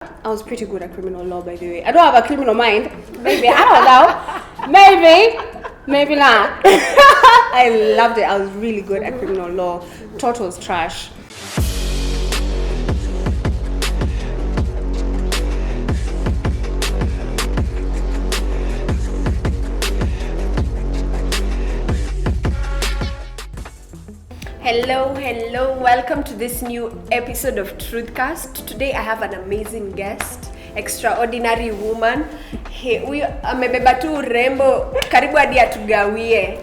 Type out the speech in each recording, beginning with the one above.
I was pretty good at criminal law, by the way. I don't have a criminal mind. Maybe, I don't know. Maybe not. I loved it. I was really good at criminal law. Taught was trash. Hello, welcome to this new episode of Truthcast. Today I have an amazing guest, extraordinary woman. Huyu amebeba tu urembo karibu hadi atugawie.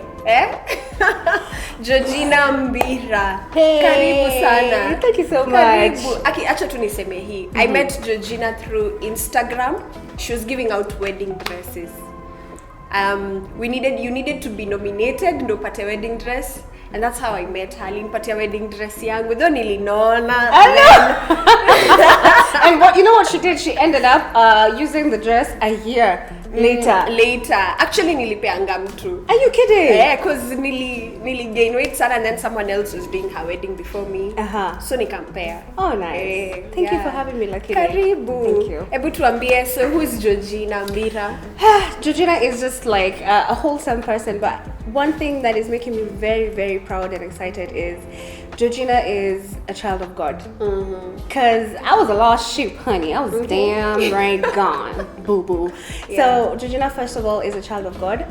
Georgina Mbira. Hey, karibu sana. Thank you so Karibu. much. Acha tu niseme hii. I met Georgina through Instagram. She was giving out wedding dresses. You needed to be nominated ndo upate wedding dress. And that's how I met her. Alinipatia wedding dress yangu. Though nilinona. And you know what she did? She ended up using the dress a year later. Actually, nilipeanga mtu. Are you kidding? Yeah, because nili gain weight sana and then someone else was doing her wedding before me. So nikampea. Oh, nice. Thank you for having me, Lucky. Karibu. Thank you. Ebu tuambie, so who is Georgina Mbira? Georgina is just like a wholesome person, but one thing that is making me very, very proud and excited is Georgina is a child of God. Because I was a lost sheep, honey. I was damn right gone. Boo-boo. Yeah. So Georgina, first of all, is a child of God.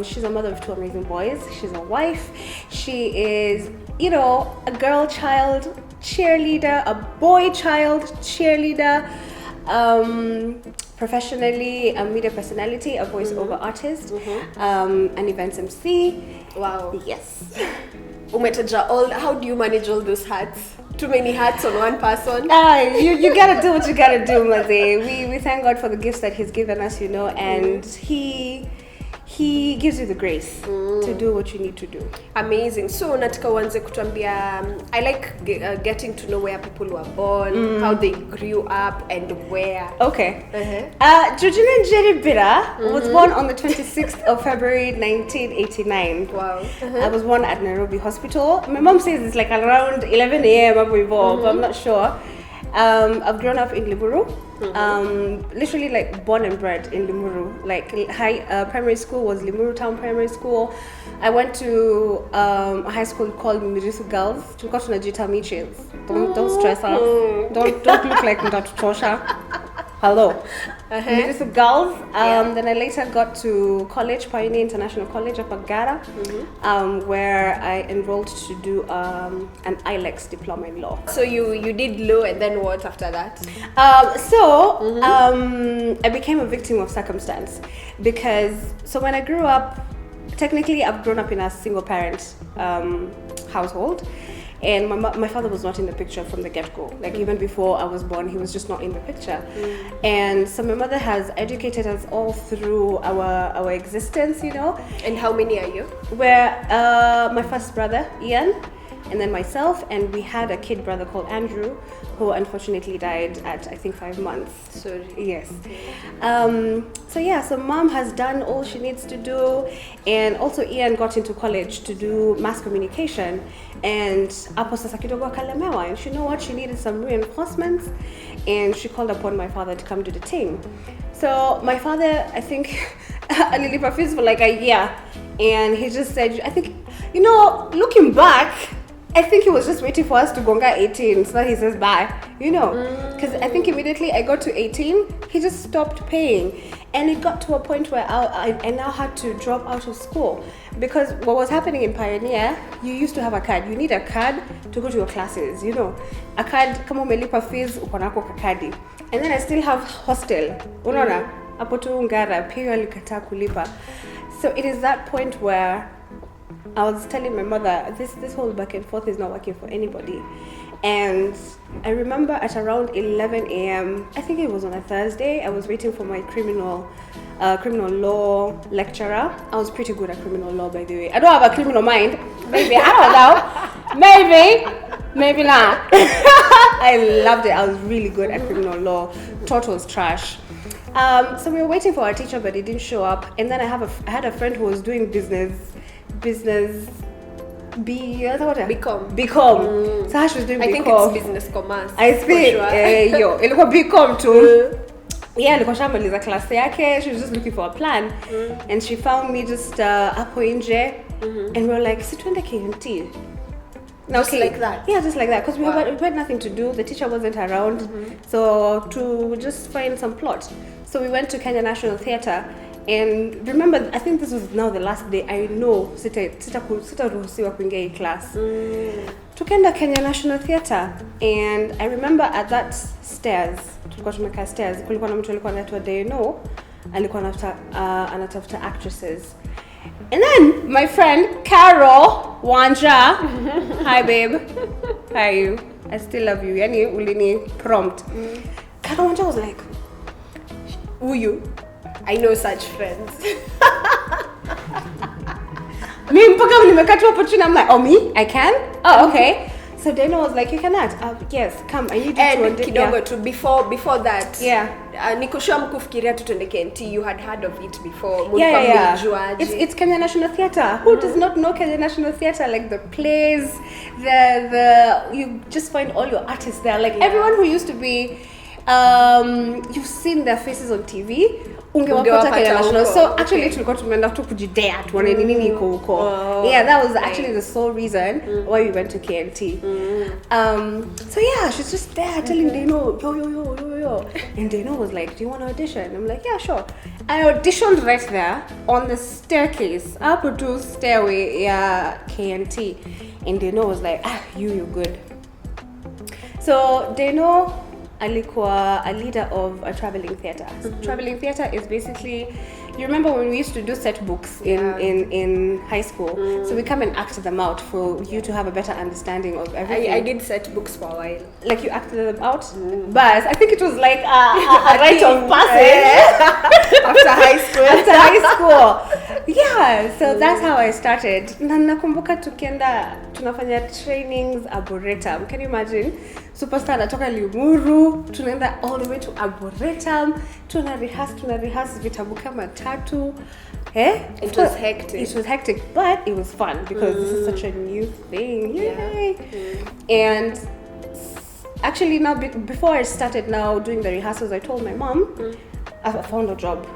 She's a mother of two amazing boys. She's a wife. She is, a girl child cheerleader, a boy child cheerleader. Professionally, a media personality, a voiceover artist, an events MC. Wow. Yes. How do you manage all those hats? Too many hats on one person? You gotta do what you gotta do, Maze. We thank God for the gifts that He's given us, and He gives you the grace to do what you need to do. Amazing. So nataka uanze kutuambia, I like getting to know where people were born, how they grew up, and where. Okay. Georgina Mbira was born on the 26th of February 1989. Wow. I was born at Nairobi Hospital. My mom says it's like around 11 a.m. but I'm not sure. I've grown up in Limuru. Literally like born and bred in Limuru. Like primary school was Limuru Town Primary School. I went to a high school called Mbira Girls. Tulikuwa tunajiita Mitchells. Don't stress us. Don't look like Mtatutosha. Hello. Mbira Girls. Then I later got to college, Pioneer International College of Agara, where I enrolled to do an ILEX diploma in law. So you did law, and then what after that? I became a victim of circumstance because when I grew up, technically I've grown up in a single parent household. And my father was not in the picture from the get-go. Like even before I was born, he was just not in the picture. And so my mother has educated us all through our existence, And how many are you? We're my first brother, Ian, and then myself, and we had a kid brother called Andrew, who unfortunately died at I think 5 months. Sorry. Yes. So mom has done all she needs to do, and also Ian got into college to do mass communication, and hapo sasa kidogo akalemewa, and you know what, she needed some reinforcements, and she called upon my father to come do the thing. So my father, I think, alilipa fees for like a year, and he just said, I think, looking back, I think he was just waiting for us to gonga 18 so that he says bye, because I think immediately I got to 18, he just stopped paying, and it got to a point where I now had to drop out of school, because what was happening in Pioneer, you used to have a card. You need a card to go to your classes, a card, kama umelipa fees uko nako kakadi, and then I still have hostel, unaona hapo tu Ngara pia alikataa kulipa. So it is that point where I was telling my mother, this whole back and forth is not working for anybody. And I remember at around 11 a.m., I think it was on a Thursday, I was waiting for my criminal law lecturer. I was pretty good at criminal law, by the way. I don't have a criminal mind. Maybe, I don't know. Maybe not. I loved it. I was really good at criminal law. Taught was trash. So we were waiting for our teacher, but he didn't show up. And then I had a friend who was doing business BCom. So she was doing BCom. I think it's business commerce. I think sure. ilikuwa BCom too. Yeah, ilikuwa shamaliza class yake. She was just looking for a plan. And she found me just hapo nje. And we were like, sit twende KMT. Just like that? Yeah, just like that. Because we had nothing to do. The teacher wasn't around. So to just find some plot. So we went to Kenya National Theatre. And remember, I think this was now the last day. I know sitaruhusiwa kuingia hii class. Tukaenda Kenya National Theatre. And I remember at that stairs, tulikuwa tumekaa stairs, kulikuwa na mtu alikuwa anaitwa Deno, alikuwa anatafuta actresses. And then my friend Carol Wanja, hi babe, how are you? I still love you. Yani ulini prompt. Carol Wanja was like, who you? I know such friends. Me mpaka nimekata hapo chini. I'm like, oh me? I can? Oh okay. So Dana was like, you can act. Yes, come. I need you to audition. Kidogo to before that. Yeah. Nikushua mkufikiria tu tuende KNT. You had heard of it before. Yeah. It's Kenya National Theatre. Who does not know Kenya National Theatre? Like the plays, the you just find all your artists there. Like everyone who used to be, you've seen their faces on TV. Ungewapata Kenya National. So actually tulikuwa tumeenda tu kujidea tuone nini iko huko. Yeah, that was actually the sole reason why we went to KNT. So yeah, she's just there telling Deno, yo. And Deno was like, do you want to audition? I'm like, yeah, sure. I auditioned right there on the staircase, up to stairway, yeah, KNT. And Deno was like, you're good. So Deno alikuwa a leader of a traveling theatre. So traveling theatre is basically, you remember when we used to do set books in high school? So we come and act them out for you to have a better understanding of everything. I did set books for a while. Like you acted them out? But I think it was like a rite of passage. After high school. Yeah, so that's how I started. Na nakumbuka tukienda tunafanya trainings Arboretum. Can you imagine? Superstar anatoka Limuru, tunaenda all the way to Arboretum, tuna rehearse vitabu kama 3. It was hectic. It was hectic, but it was fun because this is such a new thing. Yay! And actually now, before I started now doing the rehearsals, I told my mom, I found a job.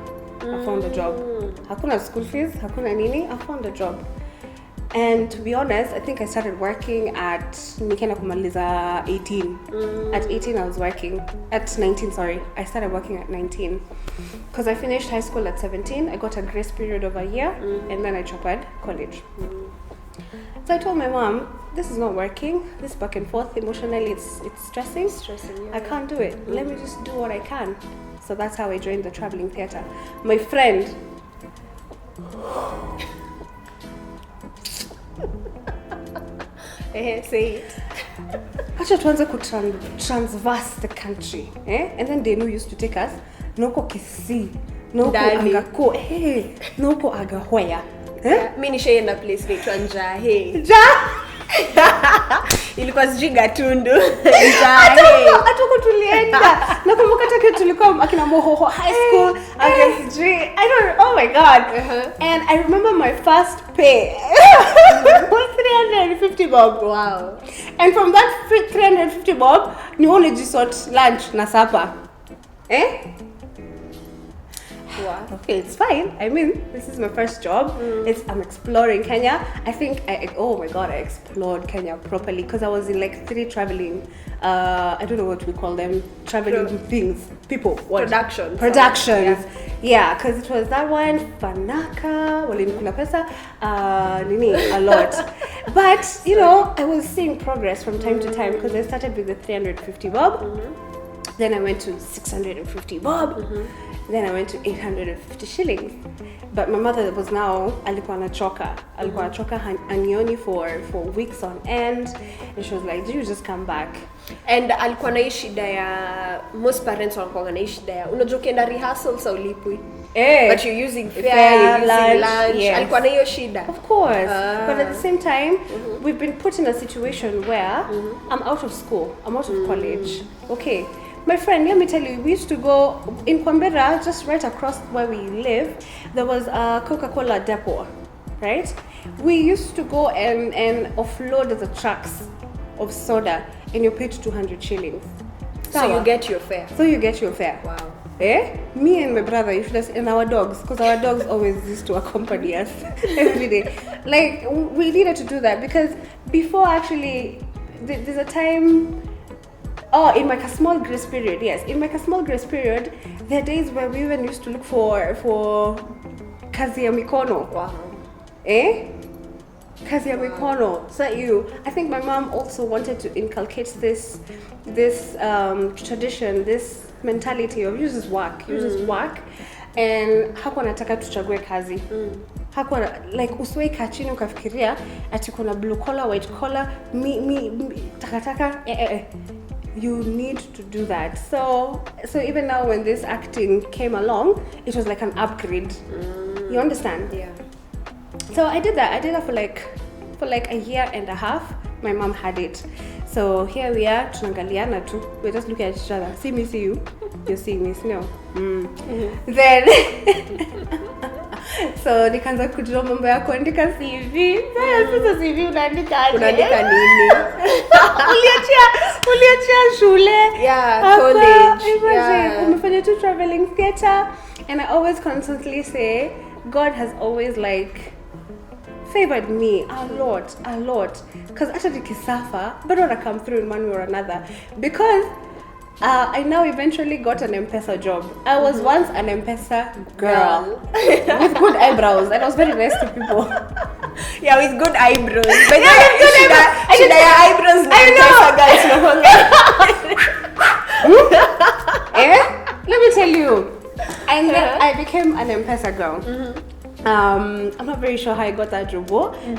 Hakuna school fees, hakuna nini, I found a job. And to be honest, I think I started working at Nikena kumaliza 18. At 18 I was working. At 19, sorry. I started working at 19. Because I finished high school at 17. I got a grace period of a year. And then I dropped college. So I told my mom, this is not working. This back and forth emotionally, it's stressing. I can't do it. Let me just do what I can. So that's how I joined the traveling theatre. My friend... say it. Acha tuanze transverse the country, and then they used to take us noko Kisii, noko Angako, noko Agahoya. Mimi nishaenda place inaitwa Njahe. Ilikuwa sijui Gatundu. Hatuko tulienda. Nakumbuka take tulikuwa akina Mohoho High School, oh my god. And I remember my first pay was 350 bob. Wow. And from that 350 bob, ni only just lunch na supper. Wow. Okay, it's fine. I mean, this is my first job. I'm exploring Kenya. I think I explored Kenya properly because I was in like 3 traveling. I don't know what we call them. Traveling things, people. What? Productions. Yeah, because it was that one. Fanaka, Walinikula Pesa, a lot. But you know, I was seeing progress from time to time because I started with the 350 bob. Then I went to 650 bob. Then I went to 850 shillings. But my mother was now, alikuwa anachoka anioni for weeks on end. And she was like, do you just come back? And alikuwa na shida ya, most parents wanakuwa na shida ya, unajua ukienda rehearsals haulipwi. But you're using fare, you're using lunch. Yes. Alikuwa na hiyo shida. Of course. But at the same time, we've been put in a situation where I'm out of school. I'm out of college. Okay. My friend, let me tell you, we used to go in Mbira, just right across where we live. There was a Coca-Cola depot, right? We used to go and offload the trucks of soda, and you're paid 200 shillings. So you get your fare. Wow. Me and my brother, you should have, and our dogs, because our dogs always used to accompany us every day. Like, we needed to do that because before actually, there's a time. Oh, in like a small grace period, yes. In like a small grace period, there are days where we even used to look for kazi ya mikono. Wow. Kazi ya mikono. So I think my mom also wanted to inculcate this tradition, this mentality of you just work, and hakuwa nataka tuchague kazi. Hakuwa like usiweka chini ukafikiria ati kuna blue collar, white collar, takataka. You need to do that. So even now when this acting came along, it was like an upgrade. You understand? Yeah. So I did that for like a year and a half. My mom had it. So here we are, tunangaliana tu. We're just looking at each other. See me, see you. You see me, no. Then so nikaanza kujua mambo ya kuandika CV. Sasa CV unaandika aje? Unaandika nini? Uliachia shule. Yeah, college. Yeah. Umefanya tu traveling theater, and I always constantly say God has always like favored me a lot, because actually kisafa but I come through in one way or another, because I now eventually got an M-Pesa job. I was once an M-Pesa girl with good eyebrows, and I was very nice to people. Yeah, with good eyebrows. But should I eyebrows Let me tell you. And then I became an M-Pesa girl. I'm not very sure how I got that job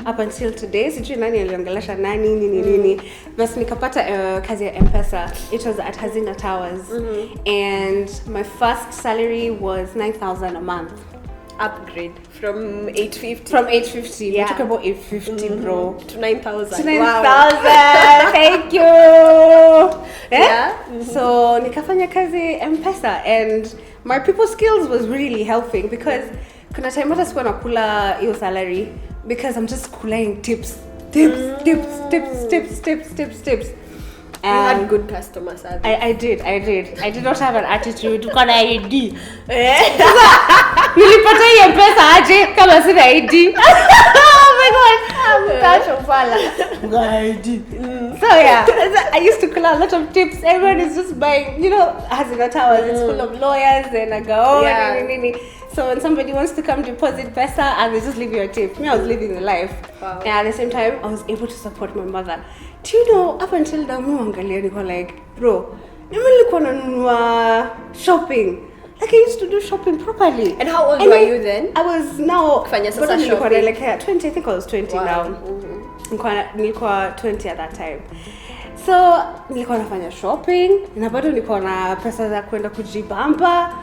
up until today. Sijui nani aliongelesha nini. But nikapata kazi ya M-Pesa. It was at Hazina Towers. And my first salary was 9,000 a month. Upgrade from 850. From 850. Yeah. We talk about 850, bro. To 9,000. To 9,000. Wow. Thank you. Yeah. So nikafanya kazi M-Pesa, and my people skills was really helping, because kuna time hata sikuwa nakula hiyo salary because I'm just kulaying tips. You had good customer service. I did. I did not have an attitude. Uko na ID. Nilipata hiyo pesa aje kama sina ID. Oh my god. Gosh, ufala. ID. So yeah, I used to collect a lot of tips. Everyone is just buying, Hazina Towers, it's full of lawyers and a go. So when somebody wants to come deposit pesa, and they just leave you a tip. Me, I was living the life. Wow. And at the same time, I was able to support my mother. Do you know, up until now, niko like, bro, nilikuwa nanunua shopping. Like, I used to do shopping properly. And how old were you then? I was now, Kufanya sasa shopping. Like 20, I think I was 20 wow. now. Nilikuwa 20 at that time. So, nilikuwa nafanya shopping, na bado nilikuwa na pesa za kwenda kujibamba,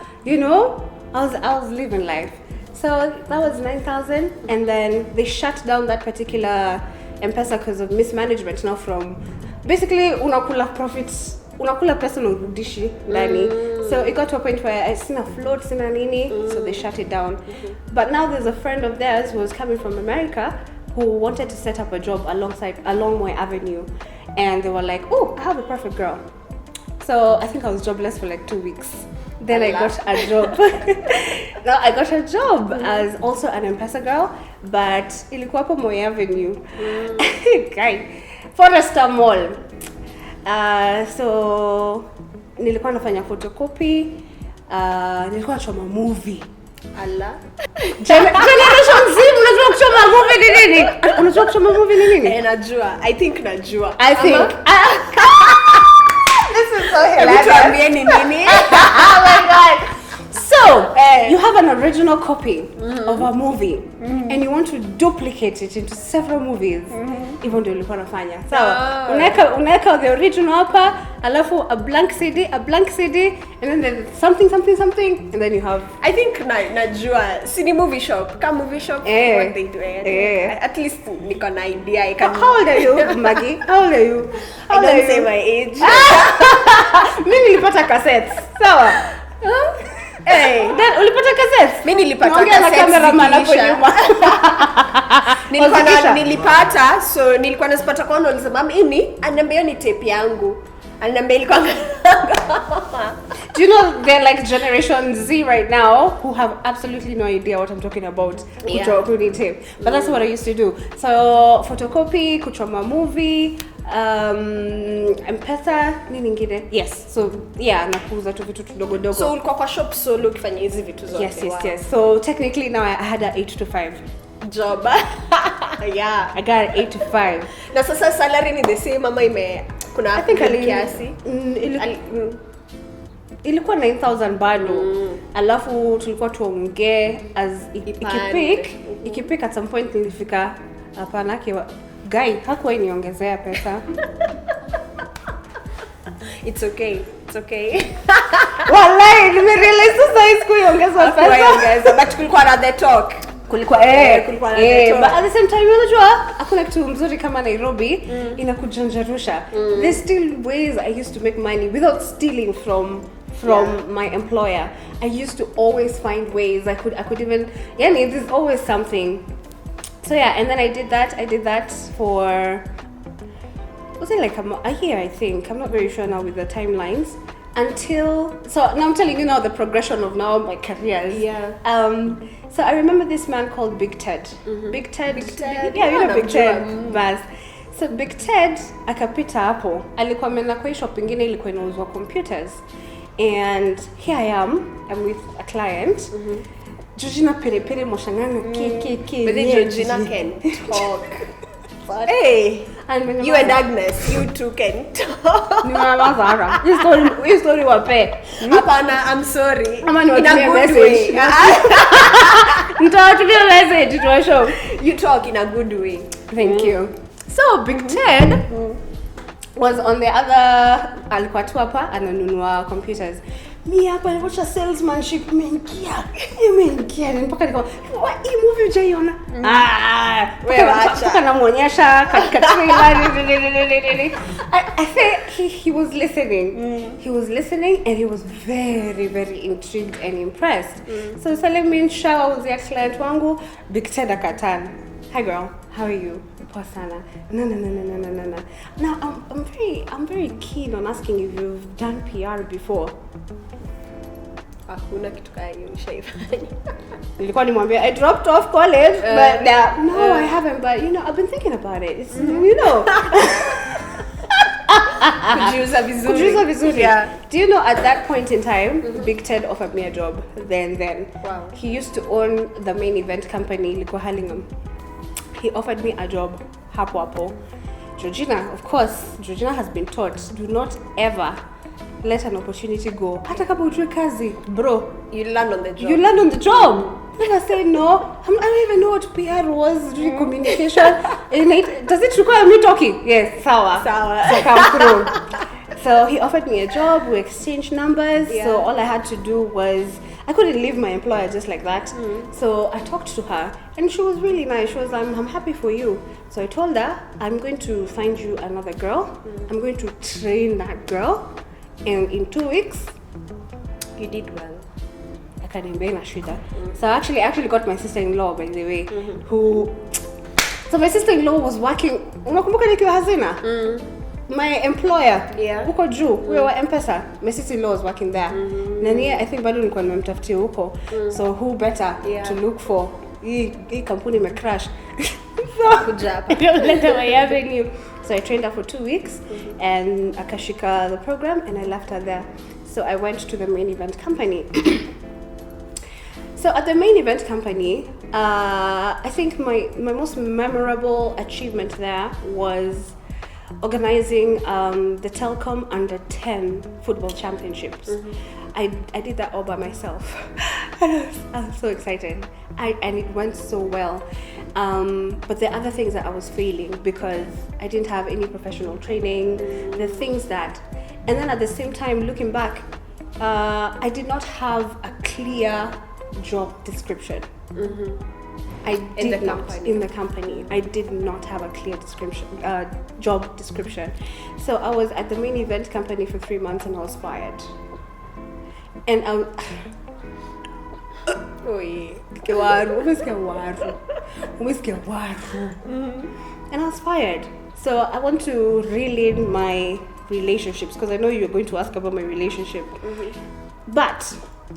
I was living life. So that was 9,000, and then they shut down that particular M-Pesa because of mismanagement. Now from basically unakula profits, unakula pesa unarudishi ndani. So it got to a point where I seen a float, sina nini, so they shut it down. But now there's a friend of theirs who was coming from America who wanted to set up a job along my avenue, and they were like, "Oh, I have a perfect girl." So I think I was jobless for like 2 weeks. Then I got a job. No, I got a job as also an M-Pesa girl, but ilikuwa hapo Moi Avenue. Guy, Forester Mall. So nilikuwa nafanya photocopy, nilikuwa nachoma movie. Allah. Generation Z, unajua kuchoma movie ni nini? Unajua kuchoma movie ni nini? Najua. I think najua. This is so hilarious. Oh my god. So, you have an original copy of a movie and you want to duplicate it into several movies. Hivyo ndio nilikuwa nafanya. Sawa. Unaweka the original hapa, alafu a blank CD, and then there's something, and then you have, I think najua. CD movie shop. Come movie shop. What they do. At least niko na idea. How old are you, Maggie? How old are you? I don't say my age. Mimi nilipata cassettes. Sawa. Hey, then ulipata cassettes? Mimi nilipata cassettes. nilipata, so nilikuwa nasipata kwa nauliza mama ini ananiambia ni tape yangu. Ananiambia ilikuwa Do you know they're like Generation Z right now who have absolutely no idea what I'm talking about? Kuchoma tape. But that's what I used to do. So photocopy, kuchoma movie, M-Pesa, nini ingine? Yes. So yeah, nakuuza tu vitu dogo dogo. So ulikuwa kwa shop solo ukifanya hizi vitu zote. Yes. So technically now I had a 8 to 5 job. Yeah, I got 8 to 5. Na sasa salary ni the same ama kuna I think kiasi? Ilikuwa 9,000 bado. Alafu tulikuwa tuongee as ikipik at some point nilifika hapana guy hakuwa niongezea pesa. It's okay. Wallahi nimerealize sasa siku iongezwa pesa. But kulikuwa na the talk. Kulikuwa but at the same time unajua hakuna kitu mzuri kama Nairobi inakujanjarusha. There's still ways I used to make money without stealing from my employer. I used to always find ways I could even there's always something. So yeah, and then I did that for, was it like a year, I think. I'm not very sure now with the timelines. So now I'm telling you now the progression of now my careers. Yeah. So I remember this man called Big Ted. Big Ted. Yeah, you know Big Ted. Bas. So Big Ted akapita hapo. Alikuwa ameenda kwa shop nyingine ilikuwa inauzwa computers. And here I'm with a client. Georgina pere moshangana ki. But then Georgina can talk. Hey, and you and Agnes, you two can talk. Ni mama Zara. Hii story wape. Hapana, I'm sorry. In a good way. Nitawatumia message to show. You talk in a good way. Thank you. So Big Ted was on the other, alikuwa tu hapa ananunua computers. Mi hapa nilipocha salesmanship imeingia mpaka niko hii movie hujaiona wewe acha mpaka namuonyesha katika trailer. I think he was listening and he was very very intrigued and impressed. So Salim Shaw was the client wangu. Big Ted akatan, hi girl, how are you? Poa sana. No. Now I'm very keen on asking if you've done PR before. Hakuna kitu kama hiyo nishaifanya. Nilikuwa nimwambia I dropped off college but no I haven't, but I've been thinking about it. It's Kujiuza vizuri. Yeah. Do you know at that point in time Big Ted offered me a job then. Wow. He used to own the main event company ilikuwa Hallingham. He offered me a job hapo. Georgina, of course, Georgina has been taught, do not ever let an opportunity go. Hata kama ujue kazi, bro, you learn on the job. Never say no. I don't even know what PR was, doing communication. Does it require me talking? Yes, sawa. So come through. So he offered me a job, we exchanged numbers. Yeah. So all I had to do was, I couldn't leave my employer just like that. So I talked to her and she was really nice. She was like, I'm happy for you. So I told her, I'm going to find you another girl. I'm going to train that girl. And in 2 weeks, you did well. So I actually got my sister-in-law, by the way, so my sister-in-law was working, unakumbuka nikiwa hazina? My employer, huko juu, huyo wa M-Pesa, my sister-in-law was working there. Nani, I think bado nilikuwa nimemtafutia huko. So who better to look for? Hii kampuni imecrash. So I trained her for 2 weeks and akashika the program and I left her there. So I went to the main event company. So at the main event company, I think my most memorable achievement there was organizing the Telkom Under 10 football championships. I did that all by myself. I was so excited. And it went so well. But there are other things that I was failing because I didn't have any professional training, the things that, and then at the same time, looking back, I did not have a clear job description. In the company, I did not have a clear job description. So I was at the main event company for 3 months and I was fired. And umesikia watu. And I was fired. So I want to reel in my relationships because I know you're going to ask about my relationship. But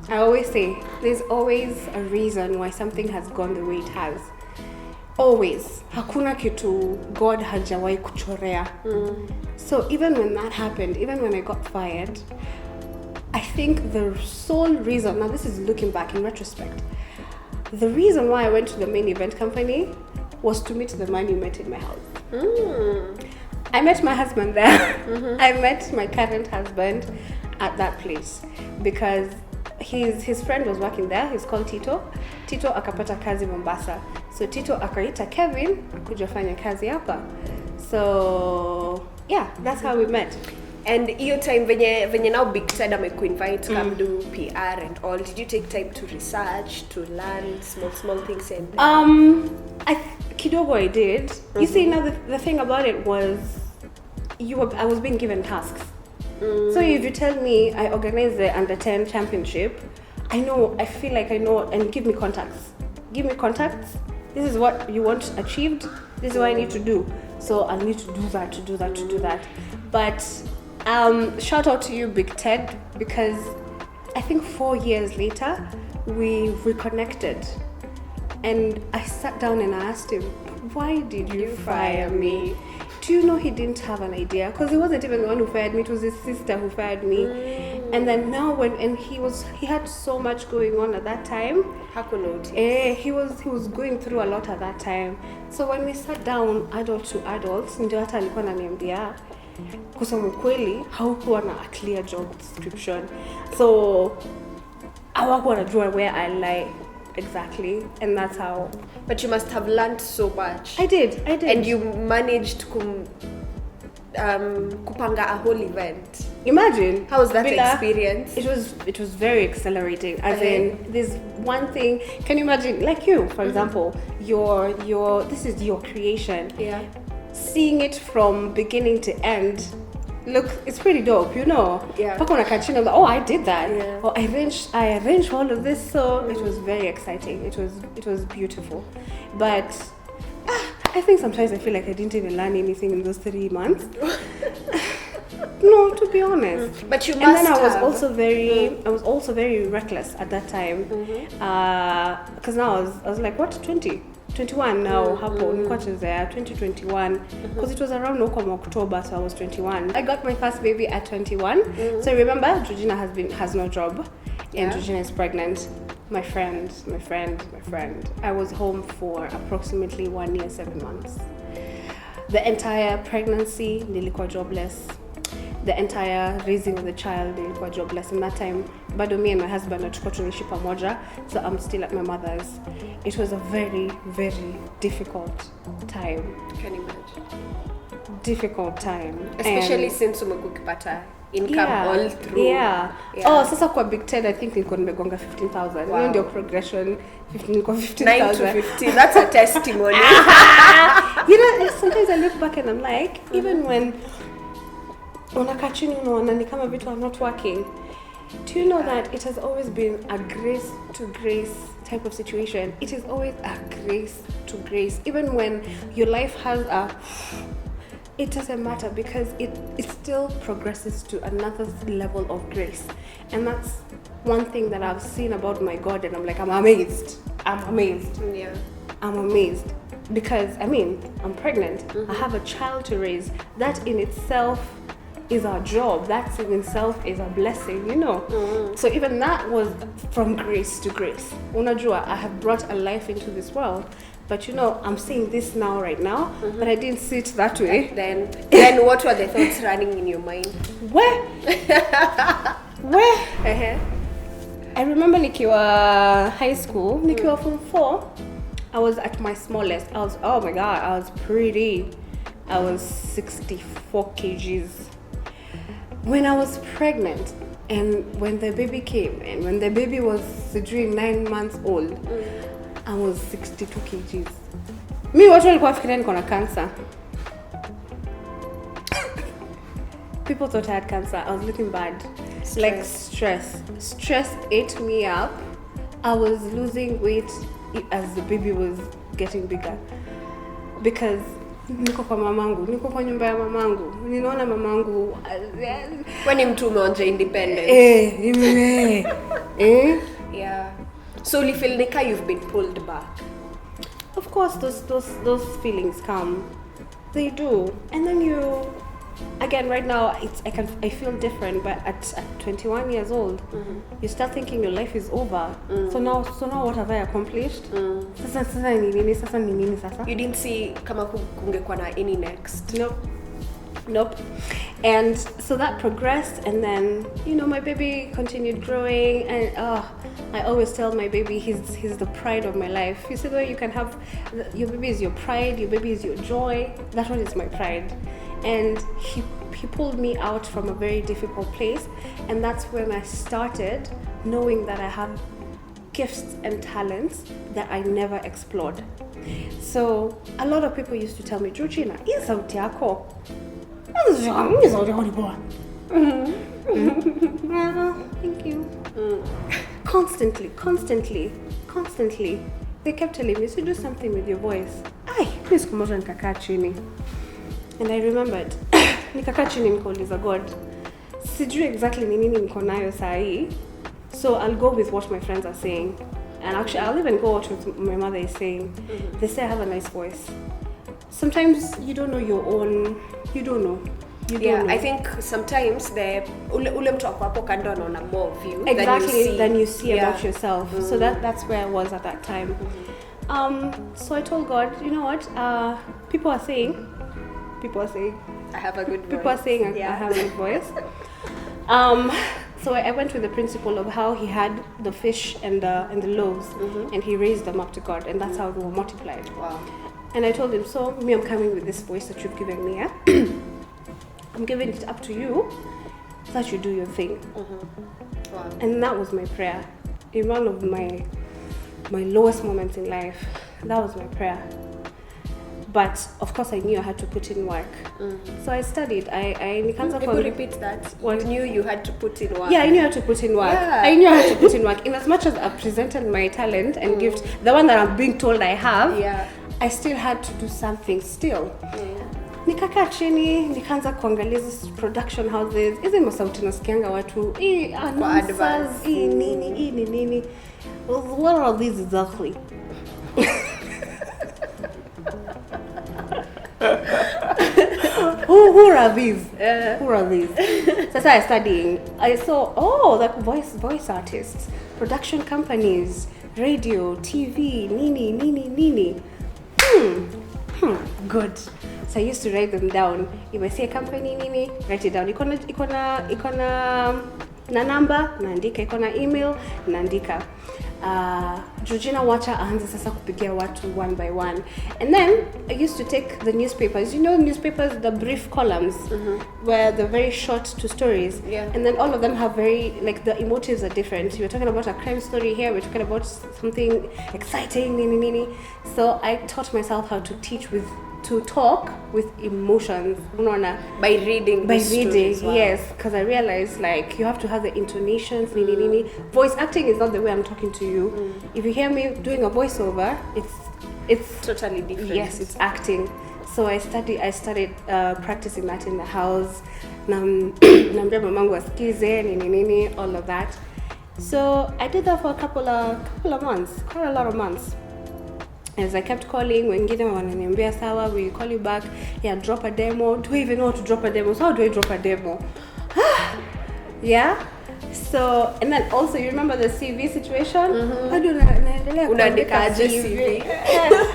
I always say there's always a reason why something has gone the way it has. Always. Hakuna kitu God hajawahi kuchorea. So even when that happened, even when I got fired, I think the sole reason, now this is looking back in retrospect, the reason why I went to the main event company was to meet the man you met in my house. I met my husband there. I met my current husband at that place because his friend was working there. He's called Tito. Tito akapata kazi Mombasa. So Tito akaita Kevin kuja fanya kazi hapa. So yeah, that's how we met. And your time venye now Big Ted amekuinvite come do PR and all, did you take time to research, to learn small things and kidogo I did. You see, now the thing about it was I was being given tasks. So if you tell me I organize the under 10 championship, I feel like I know, and give me contacts. This is what you want achieved. This is what I need to do. So I'll need to do that. But shout out to you, Big Ted, because I think 4 years later we reconnected, and I sat down and I asked him, why did you fire me? Do you know he didn't have an idea? Because he wasn't even the one who fired me. It was his sister who fired me. And then now he had so much going on at that time. He was going through a lot at that time. So when we sat down adult to adult, ndio hata alikuwa ananiambia kusema kweli haukuwa na a clear job description. So hawakuwa wanajua where I lie exactly, and that's how. But you must have learned so much. I did. And you managed kupanga a whole event. Imagine. How was that experience? It was very accelerating. As in, there's one thing. Can you imagine, like you, for example, your this is your creation. Yeah. Seeing it from beginning to end. Look, it's pretty dope, you know. Yeah. Oh, I did that. Yeah. Oh, I arranged all of this, so it was very exciting. It was beautiful, but I think sometimes I feel like I didn't even learn anything in those 3 months. No, to be honest. But you must. And then I was also very reckless at that time, because now I was like, what, 21 now, hapo nilikuwa chezea 2021 because it was around October, so I was 21. I got my first baby at 21. So remember, Georgina has no job, and Georgina is pregnant. My friend. I was home for approximately 1 year, 7 months. The entire pregnancy, nilikuwa jobless. The entire raising of the child, nilikuwa jobless. In that time, bado me and my husband tulikuwa tunaishi pamoja, so I'm still at my mother's. It was a very, very difficult time. Can imagine. Difficult time. Especially since umekupata income all through. Yeah. Oh, sasa kwa Big Ted, I think nilikuwa nimegonga 15,000. Hiyo ndio progression. 15,000. 9 to 15. That's a testimony. You know, sometimes I look back and I'm like, even when unakaa chini unaona ni kama vitu are not working. Do you know that it has always been a grace to grace type of situation? It is always a grace to grace. Even when your life has it doesn't matter because it still progresses to another level of grace. And that's one thing that I've seen about my God, and I'm like, I'm amazed. Yeah. I'm amazed. Because, I'm pregnant. I have a child to raise. That in itself is our job. That in itself is a blessing, you know. So even that was from grace to grace. Unajua, I have brought a life into this world, but you know, I'm saying this now, right now, but I didn't see it that way. Then what were the thoughts running in your mind? Where? I remember nikiwa high school, nikiwa form 4, I was at my smallest. I was pretty. I was 64 kgs. When I was pregnant, and when the baby came, and when the baby was 9 months old, I was 62 kgs. Me, watu walikuwa wafikiria niko na cancer. People thought I had cancer. I was looking bad. Like stress. Stress ate me up. I was losing weight as the baby was getting bigger. Because niko kwa mamangu, niko kwa nyumba ya mamangu, ninaona mamangu when mtu umeonja independence. Yeah. So you feel like you've been pulled back. Of course, those feelings come, they do, and then you, again, right now I feel different. But at 21 years old, you start thinking your life is over. So now what have I accomplished? Sasa ni nini sasa? You didn't see kama kungekuwa na any next. Nope. And so that progressed, and then my baby continued growing, and I always tell my baby he's the pride of my life. You see, the way you can have your baby is your pride, your baby is your joy. That one is my pride. And he pulled me out from a very difficult place, and that's when I started knowing that I have gifts and talents that I never explored. So a lot of people used to tell me, Georgina, hii sauti yako. Thank you. Constantly. They kept telling me, so do something with your voice. Please come over and nikakaa chini. And I remembered, nikakaa chini nikauliza God, sijui exactly ni nini niko nayo saa hii. So I'll go with what my friends are saying. And actually, I'll even go with what my mother is saying. They say I have a nice voice. Sometimes you don't know your own, you don't know. I think sometimes ule mtu hapo kando anaona more of you than you see about yourself. So that's where I was at that time. So I told God, you know what? People are saying I have a good voice. People are saying I have a good voice. So I went with the principle of how he had the fish and the loaves, and he raised them up to God, and that's how they were multiplied. Wow. And I told him, so me, I'm coming with this voice that you've given me. I'm giving it up to you, so that you do your thing. Wow. And that was my prayer. In one of my lowest moments in life, that was my prayer. But of course, I knew I had to put in work. So I studied. People repeat that. You knew you had to put in work. Yeah, I knew I had to put in work. Yeah. I knew I had to put in work. In as much as I presented my talent and gift, the one that I'm being told I have, I still had to do something still. Nikakaa chini, nikaanza kuangalia hizi production houses. Hizi masauti nasikianga watu, announcers, nini. What are these exactly? Who are these? Who are these? So I started studying. I saw, like voice artists, production companies, radio, TV, nini. Good. So I used to write them down. If I see a company, nini, write it down. Ikona na number, naandika. Ikona email, naandika. Georgina wacha aanze sasa kupigia watu one by one. And then I used to take the newspapers. You know newspapers, the brief columns, where they're very short to stories. Yeah. And then all of them have very, like, the emotives are different. We're talking about a crime story here, we're talking about something exciting, nini. So I taught myself how to talk with emotions. By reading, yes, because I realized, like, you have to have the intonations, nini. Voice acting is not the way I'm talking to you. If you hear me doing a voiceover, it's totally different. Yes, it's acting. So I started practicing that in the house. Naambia mamangu asikize, nini, all of that. So I did that for a couple of months, quite a lot of months. As I kept calling, wengine wananiambia sawa, we call you back. Yeah, drop a demo. Do I even know how to drop a demo? So how do I drop a demo? Yeah. So, and then also, you remember the CV situation? How do naendelea unaandikaje CV?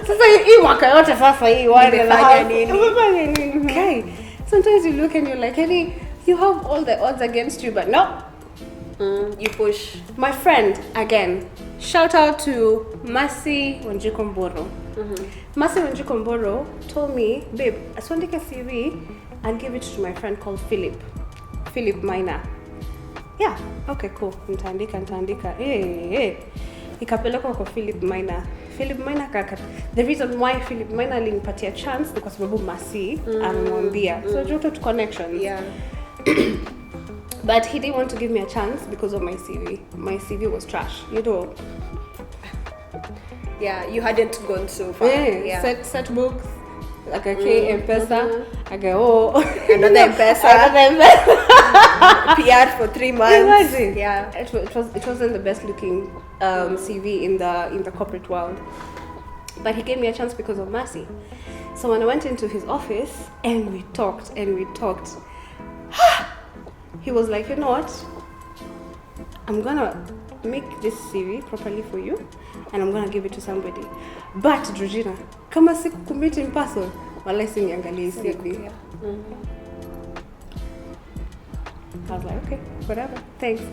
Sasa hii mwaka yote sasa hii umefanya nini? Okay. Sometimes you look and you're like, hey, you have all the odds against you, but no. You push. My friend, again, shout out to Masi Wanjikomboro. Masi Wanjikomboro told me, babe, as one take a CV, I'll give it to my friend called Philip Minor. Yeah, okay, cool. Nitaandika. Ikapelekwa kwa Philip Minor. Philip Minor the reason why Philip Minor alinipatia chance ni kwa sababu Masi amemwambia. So joto to connections. Yeah. But he didn't want to give me a chance because of my CV. My CV was trash, Yeah, you hadn't gone so far. Set books. Like okay, M-Pesa. I go, another M-Pesa. PR for 3 months. Imagine. Yeah. It wasn't the best looking CV in the corporate world. But he gave me a chance because of Mercy. So when I went into his office and we talked, he was like, you know what? I'm gonna make this CV properly for you and I'm gonna give it to somebody. But Georgina, kama siku kumit in person, wala siniangalia CV. I was like, okay, whatever, thanks.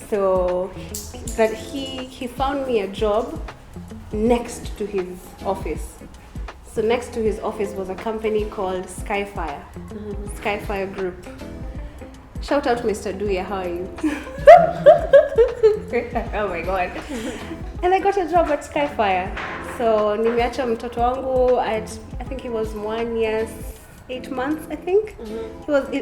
So that he found me a job next to his office. So next to his office was a company called Skyfire, Skyfire Group. Shout out Mr. Duya, how are you? Oh my god. And I got a job at Skyfire. So nimeacha mtoto wangu at, I think he was 1 year, 8 months, I think.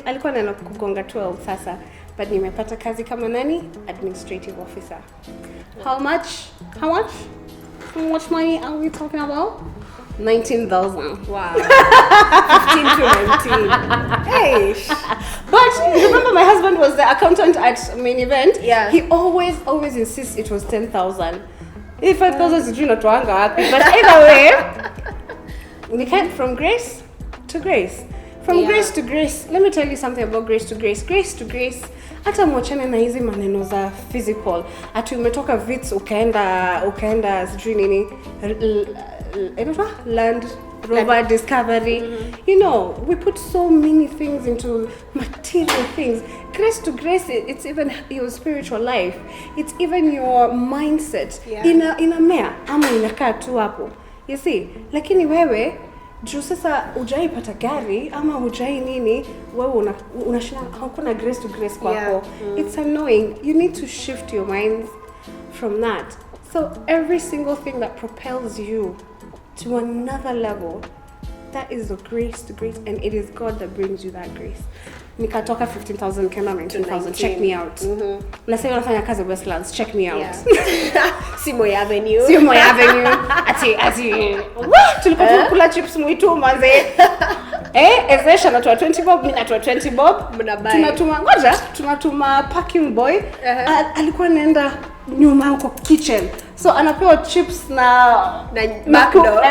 Alikuwa anaenda kugonga 12 sasa. But nimepata kazi kama nani? Administrative officer. How much money are we talking about? 19,000. Wow. 15 to 19. Hey. But remember, my husband was the accountant at main event. Yeah. He always insists it was 10,000. If 5,000 is not happy. But either way, we came from grace to grace. From grace to grace. Let me tell you something about grace to grace. Grace to grace. Hata mwachane na hizi maneno za physical. Ati umetoka Vits ukaenda sijui nini Land Rover Discovery. You know, we put so many things into material things. Grace to grace, it's even your spiritual life. It's even your mindset. Inamea ama inakaa tu hapo. You see, lakini wewe juu sasa hujaipata gari ama hujai nini, wewe unashinda hakuna grace to grace kwako. It's annoying. You need to shift your minds from that. So every single thing that propels you to another level, that is the grace to grace, and it is God that brings you that grace. Nikatoka 15,000 kena 19,000. Check me out. Nasema unafanya kazi Westlands, check me out. Simoy Avenue. Ati. Tulikuwa tunakula chips mwitu manze. Ezesha natoa 20 bob, mimi natoa 20 bob. Tunatuma parking boy. Alikuwa anaenda nyuma huko kitchen. So anapewa chips na backdoor.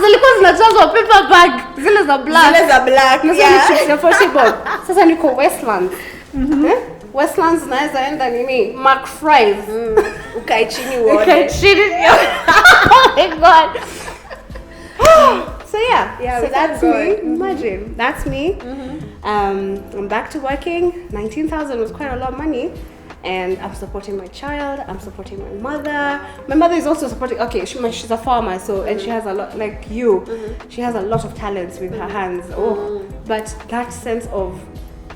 Zilikuwa zinajazwa paper bag, zile za black. Yeah. Chips na 40 bob. Sasa niko Westlands. Westlands naweza enda nini? Mac fries. Ukae chini uone. Oh my god. So so that's me. Imagine, that's me. I'm back to working. 19,000 was quite a lot of money. And I'm supporting my child, I'm supporting my mother. My mother is also supporting, okay, she's a farmer, so, and she has a lot, like you, she has a lot of talents with her hands. But that sense of,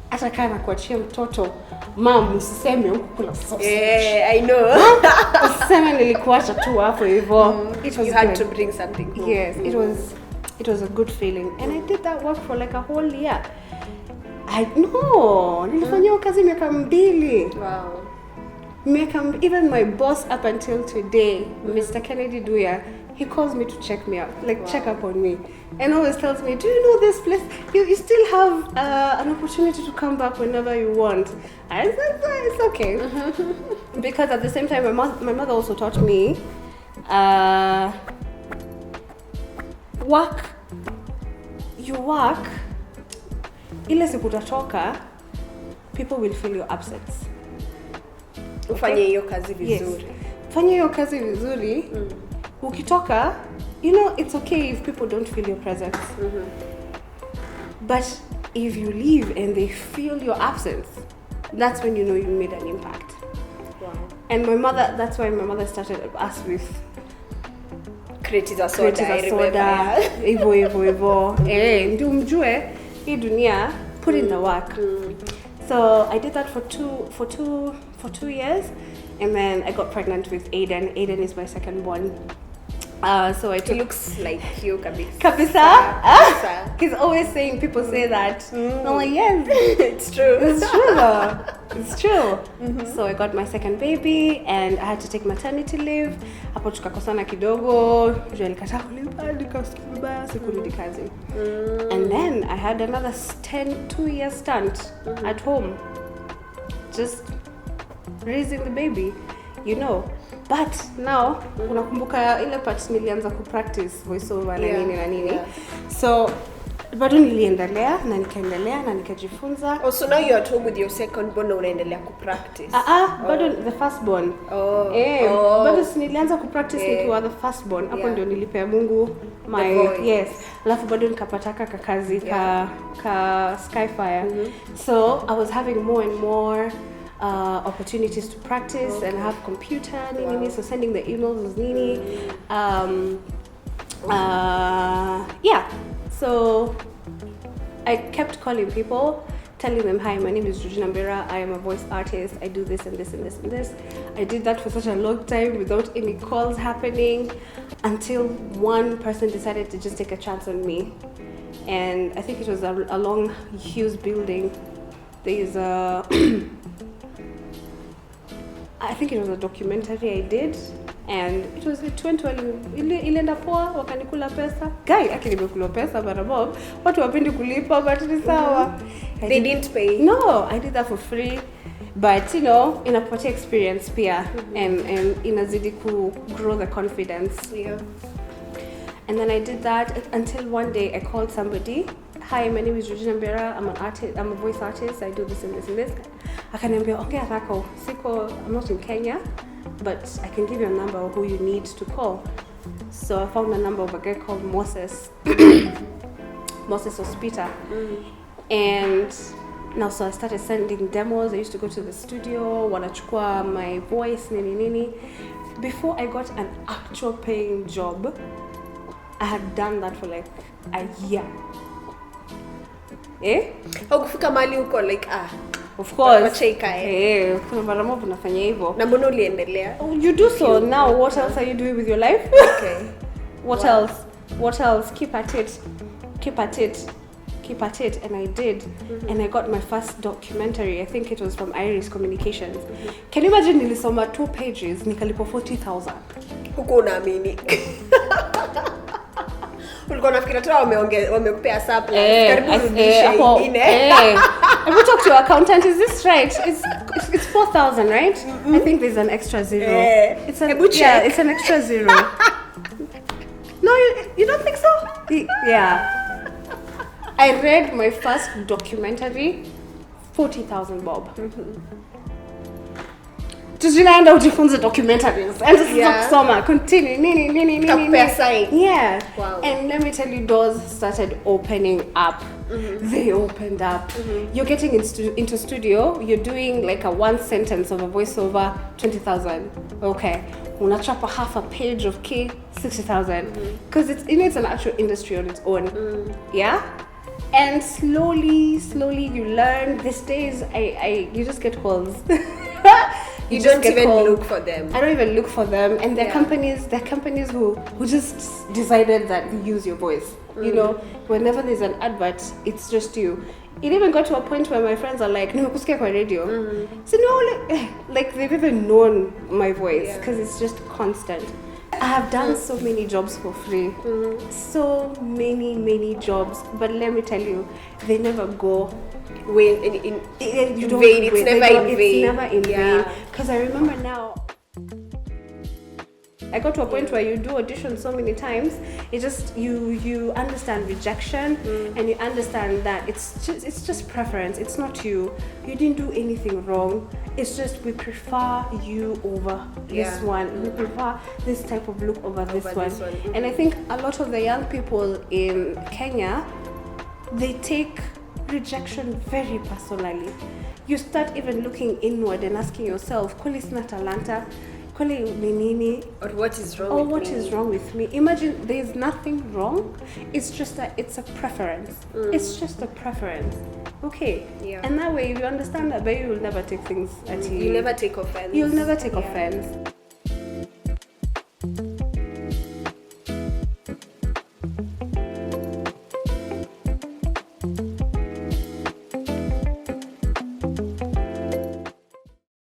hata kana kuachia mtoto, mom, usiseme ukula sausage. I know. Usiseme nilikuacha tu hapo hivyo. You had to bring something home. Yes, it was a good feeling. And I did that work for like a whole year. Nilifanya kazi miaka 2. Wow. Even my boss up until today, Mr. Kennedy Duya, he calls me to check me out, check up on me, and always tells me, do you know this place? You still have an opportunity to come back whenever you want. I said, it's okay. Because at the same time, my mother also taught me, you work, ile siku utatoka, people will feel your absence. Ufanye hiyo kazi vizuri. Yes. Fanye hiyo kazi vizuri. Ukitoka, you know, it's okay if people don't feel your presence. But if you leave and they feel your absence, that's when you know you made an impact. Wow. And my mother, that's why my mother started us with Create a soda. Evo. Ndio mjue hii dunia, put in the work. So I did that for two years, and then I got pregnant with Aiden. Aiden is my second born. So I He took looks like you, kabisa. Kabisa. He's always saying, people say that. I'm like, yes. It's true. It's true though. It's true. So I got my second baby and I had to take maternity leave. Hapo tukakosana kidogo. Juu alikataa kulipa, nikasikia vibaya, sikurudi kazi. And then I had another 2-year stint at home. Just raising the baby, you know. But now unakumbuka ile part nilianza kupractice voiceover na nini na nini. So bado niliendelea na nikajifunza. So now you are at home with your second born, unaendelea kupractice. Bado the first born. Bado nilianza kupractice nikiwa the first born. Hapo ndio nilipea Mungu my yes. Alafu bado nikapataka kakazi ka Skyfire. So I was having more and more opportunities to practice and have computer nini, so sending the emails was nini. So I kept calling people, telling them, hi, my name is Georgina Mbira, I am a voice artist, I do this and this and this and this. I did that for such a long time without any calls happening until one person decided to just take a chance on me. And I think it was along Hughes building. There is a I think it was a documentary I did, and it went well. Ilienda poa, wakanikula pesa. Guy, nimekula pesa barabob. Watu wapendi kulipa, but ni sawa. They didn't pay. No, I did that for free. But you know, inapatia experience pia, and inazidi ku grow the confidence. Yeah. And then I did that until one day I called somebody. Hi, my name is Georgina Mbira. I'm an artist. I'm a voice artist. I do this and this and this. Akaniambia, okay, Rako, I'm not in Kenya, but I can give you a number of who you need to call. So I found a number of a guy called Moses Ospita. And now so I started sending demos. I used to go to the studio, wanachukua my voice, nini. Before I got an actual paying job, I had done that for like a year. Kufika mahali uko like of course wacheka kuna mara moja unafanya hivyo na mbona uliendelea? You do so. Now what else are you doing with your life? Okay. What else? Keep at it. And I did. And I got my first documentary. I think it was from Iris Communications. Can you imagine nilisoma 2 pages nikalipo 40,000? Huko unaamini? Ulikuwa unafikiri tu wamekupea supply karibu rudishe ingine. Have you talked to your accountant? Is this right? It's 4,000, right? I think there's an extra zero. It's an extra zero. No, you don't think so? Yeah. I read my first documentary, 40,000 bob. Tunaenda ujifunze documentaries and kusoma continue nini yeah. Wow. And let me tell you, doors started opening up. They opened up. You're getting into studio, you're doing like a 1 sentence of a voiceover, 20,000. Okay, unachapa half a page of key, 60,000, because it's an actual industry on its own. Yeah. And slowly you learn. These days you just get calls. You don't even look for them. I don't even look for them. And they're companies who just decided that you use your voice. You know, whenever there's an advert, it's just you. It even got to a point where my friends are like, nimekusikia kwa radio. So no, like they've even known my voice because it's just constant. I have done so many jobs for free. So many jobs. But let me tell you, they never go in vain. It's never in vain. Because I remember now, I got to a point where you do auditions so many times, it just you understand rejection, and you understand that it's just preference. It's not you. You didn't do anything wrong. It's just we prefer you over this one. We prefer this type of look over this one. And I think a lot of the young people in Kenya, they take rejection very personally. You start even looking inward and asking yourself, kweli sina talanta? Kweli ni nini? Or what is wrong with me? Imagine there's nothing wrong. It's just that it's a preference. It's just a preference. Okay. Yeah. And that way, if you understand that, baby, you'll never take things at you. You'll never take offense. You'll never take offense.